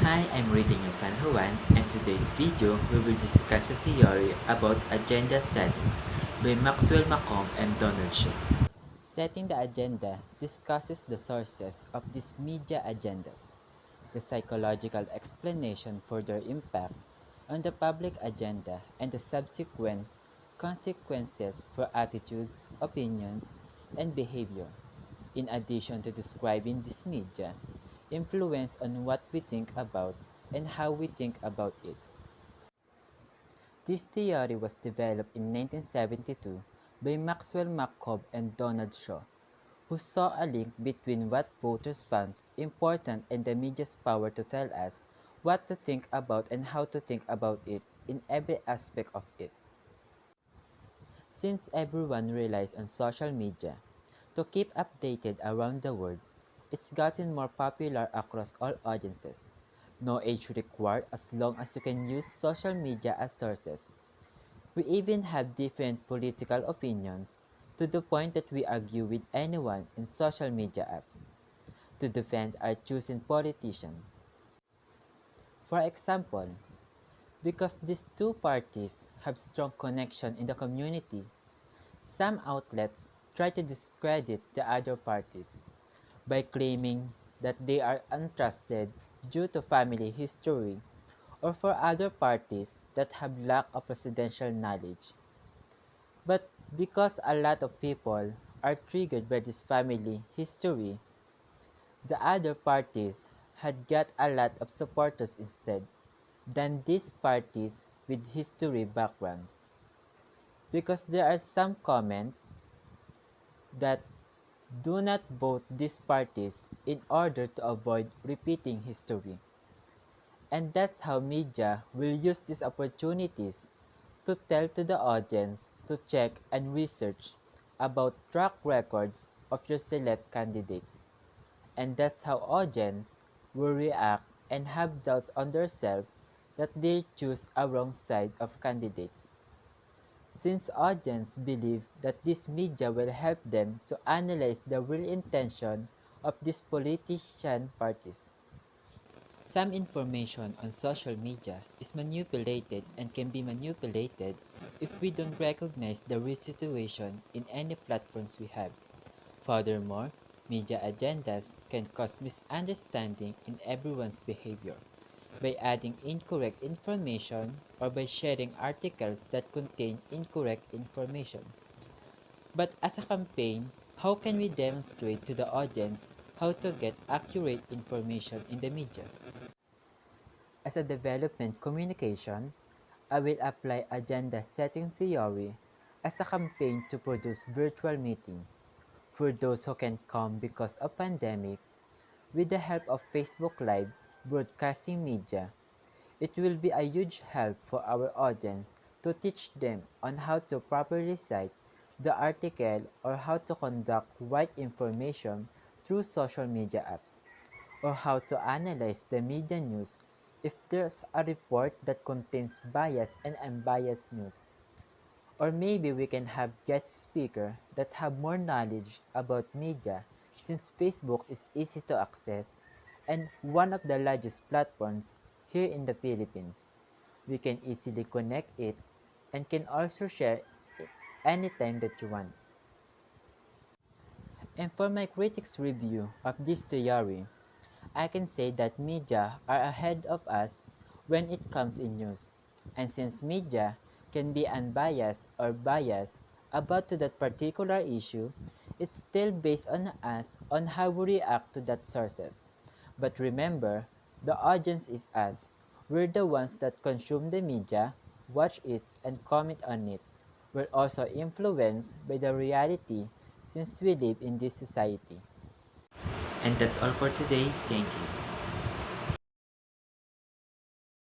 Hi, I'm reading your San Juan, and today's video we will discuss a theory about agenda settings by Maxwell Macomb and Donald Shaw. Setting the agenda discusses the sources of these media agendas, the psychological explanation for their impact on the public agenda, and the subsequent consequences for attitudes, opinions, and behavior. In addition to describing this media, influence on what we think about and how we think about it. This theory was developed in 1972 by Maxwell Macomb and Donald Shaw, who saw a link between what voters found important and the media's power to tell us what to think about and how to think about it in every aspect of it. Since everyone relies on social media to keep updated around the world, it's gotten more popular across all audiences. No age required as long as you can use social media as sources. We even have different political opinions to the point that we argue with anyone in social media apps to defend our chosen politician. For example, because these two parties have strong connection in the community, some outlets try to discredit the other parties by claiming that they are untrusted due to family history or for other parties that have lack of presidential knowledge. But because a lot of people are triggered by this family history, the other parties had got a lot of supporters instead than these parties with history backgrounds. Because there are some comments that do not vote these parties in order to avoid repeating history. And that's how media will use these opportunities to tell to the audience to check and research about track records of your select candidates. And that's how audience will react and have doubts on themselves that they choose a wrong side of candidates. Since audience believe that this media will help them to analyze the real intention of these politician parties. Some information on social media is manipulated and can be manipulated if we don't recognize the real situation in any platforms we have. Furthermore, media agendas can cause misunderstanding in everyone's behavior by adding incorrect information or by sharing articles that contain incorrect information. But as a campaign, how can we demonstrate to the audience how to get accurate information in the media? As a development communication, I will apply agenda setting theory as a campaign to produce virtual meeting for those who can't come because of pandemic. With the help of Facebook Live broadcasting media, it will be a huge help for our audience to teach them on how to properly cite the article or how to conduct right information through social media apps, or how to analyze the media news if there's a report that contains bias and unbiased news. Or maybe we can have guest speaker that have more knowledge about media since Facebook is easy to access and one of the largest platforms here in the Philippines. We can easily connect it and can also share it anytime that you want. And for my critics review of this theory, I can say that media are ahead of us when it comes in news. And since media can be unbiased or biased about to that particular issue, it's still based on us on how we react to that sources. But remember, the audience is us. We're the ones that consume the media, watch it, and comment on it. We're also influenced by the reality since we live in this society. And that's all for today. Thank you.